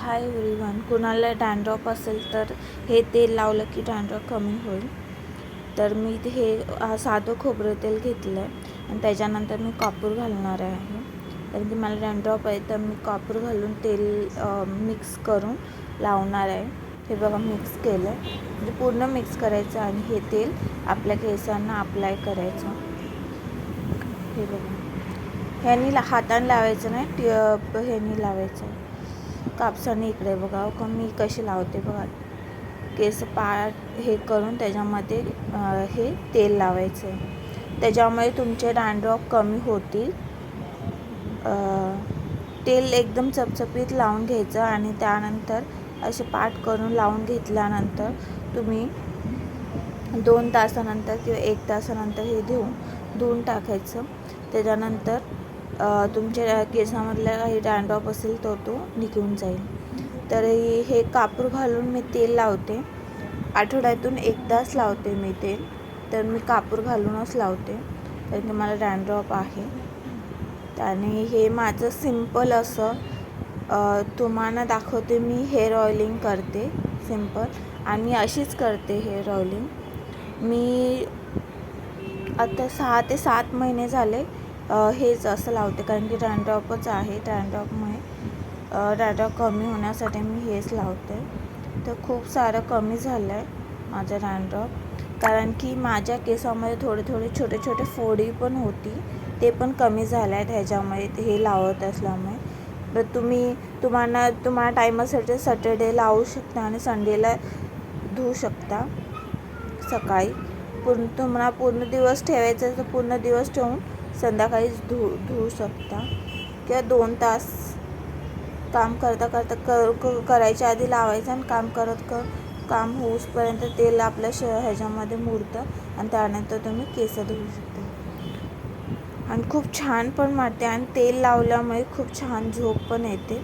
Hi everyone, कुणाला dandruff असेल तर हे तेल लावलं की डॅन्ड्रफ कमी होईल. तर मी हे साधं खोबरं तेल घेतलं आहे आणि त्याच्यानंतर मी कापूर घालणार आहे. कारण की मला डॅन्ड्रफ आहे तर मी कापूर घालून तेल मिक्स करून लावणार आहे. हे बघा मिक्स केलं आहे, म्हणजे पूर्ण मिक्स करायचं आणि हे तेल आपल्या केसांना अप्लाय करायचं. हे बघा, ह्यानी हाताने लावायचं नाही, ह्यानी लावायचं कापसाने. इकडे बघा का मी कशी लावते बघा. केस पाठ हे करून त्याच्यामध्ये हे तेल लावायचं आहे. त्याच्यामुळे तुमचे डॅन्ड्रफ कमी होतील. तेल एकदम चपचपीत लावून घ्यायचं आणि त्यानंतर असे पाठ करून लावून घेतल्यानंतर तुम्ही 2 तासानंतर किंवा 1 तासानंतर हे धुवून टाकायचं. त्याच्यानंतर तुमच्या केसामधला हे डॅन्ड्रफ असेल तर तो निघून जाईल. तर हे कापूर घालून मी तेल लावते. आठवड्यातून 1दाच लावते मी तेल. तर मी कापूर घालूनच लावते कारण की मला डॅन्ड्रफ आहे. आणि हे माझं सिम्पल असं तुम्हाला दाखवते. मी हेअर ऑइलिंग करते सिम्पल, आणि अशीच करते हेअर ऑइलिंग. मी आता 6 ते 7 महिने झाले हेच असं लावते कारण की डॅन्ड्रफच आहे. डॅन्ड्रफ कमी होण्यासाठी मी हेच लावते. तर खूप सारं कमी झालं आहे माझं डॅन्ड्रफ, कारण की माझ्या केसामध्ये थोडे छोटे छोटे फोडी पण होती, ते पण कमी झाले आहेत ह्याच्यामुळे हे लावत असल्यामुळे. तर तुम्हाला टाईम असेल तर सॅटर्डे लावू शकता आणि संडेला धुवू शकता सकाळी. तुम्हाला पूर्ण दिवस ठेवायचं तर पूर्ण दिवस ठेवून संध्याकाळीच धुवू शकता. किंवा 2 तास काम करता करायच्या आधी लावायचं आणि काम होऊसपर्यंत तेल आपल्या ह्याच्यामध्ये मुरतं आणि त्यानंतर तुम्ही केस धुवू शकता. आणि खूप छान पण वाटते आणि तेल लावल्यामुळे खूप छान झोप पण येते.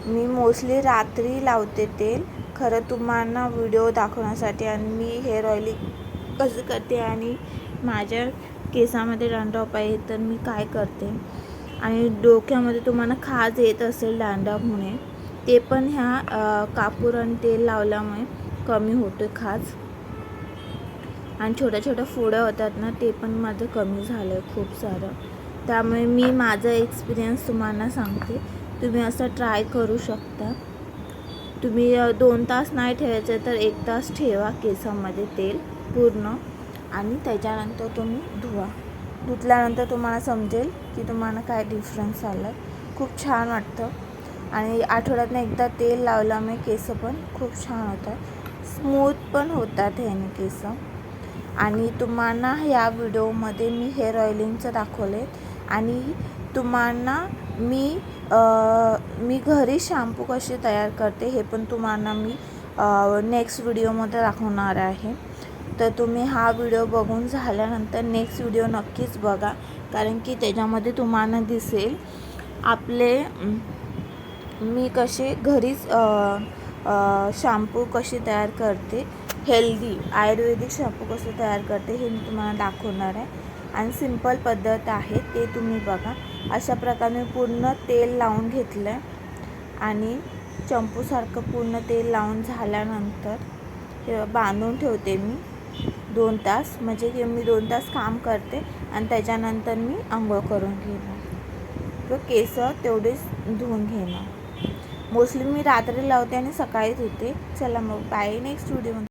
मी मोस्टली रात्री लावते तेल, खरं तुम्हाला व्हिडिओ दाखवण्यासाठी. आणि मी हेअर ऑइलिंग कसं करते आणि माझ्या केसामध्ये डॅन्ड्रफ आहे तर मी काय करते. आणि डोक्यामध्ये तुम्हाला खाज येत असेल डॅन्ड्रफमुळे, ते पण ह्या कापूर आणि तेल लावल्यामुळे कमी होते खाज. आणि छोट्या फोड्या होतात ना, ते पण माझं कमी झालं आहे खूप सारं. त्यामुळे मी माझा एक्सपिरियन्स तुम्हाला सांगते. तुम्ही असं ट्राय करू शकता. तुम्ही 2 तास नाही ठेवायचं तर 1 तास ठेवा केसामध्ये तेल पूर्ण, आणि त्याच्यानंतर तुम्ही धुवा. धुतल्यानंतर तुम्हाला समजेल की तुम्हाला काय डिफरन्स आला. खूप छान वाटतं. आणि आठवड्यातून 1दा तेल लावल्यामुळे केस पण खूप छान होतात, स्मूथ पण होतात ह्याने केस. आणि तुम्हाला ह्या व्हिडिओमध्ये मी हेअर ऑइलिंगचं दाखवले आणि तुम्हाला मी घरी शॅम्पू कशी तयार करते हे पण तुम्हाला मी नेक्स्ट व्हिडिओमध्ये दाखवणार आहे. तर तुम्ही हा व्हिडिओ बघून झाल्यानंतर नेक्स्ट व्हिडिओ नक्कीच बघा, कारण की त्याच्यामध्ये तुम्हाला दिसेल मी कसे घरीच शॅम्पू कशी तयार करते, हेल्दी आयुर्वेदिक शॅम्पू कसं तयार करते हे मी तुम्हाला दाखवणार आहे. आणि सिंपल पद्धत आहे, ते तुम्ही बघा. अशा प्रकारे मी पूर्ण तेल लावून घेतलं आहे आणि चंपूसारखं पूर्ण तेल लावून झाल्यानंतर बांधून ठेवते मी 2 तास. म्हणजे की मी 2 तास काम करते आणि त्याच्यानंतर मी अंघोळ करून घेणार किंवा केस तेवढेच धुवून घेणार. मोस्टली मी रात्री लावते आणि सकाळी धुते. चला मग बाय, नेक्स्ट व्हिडिओ.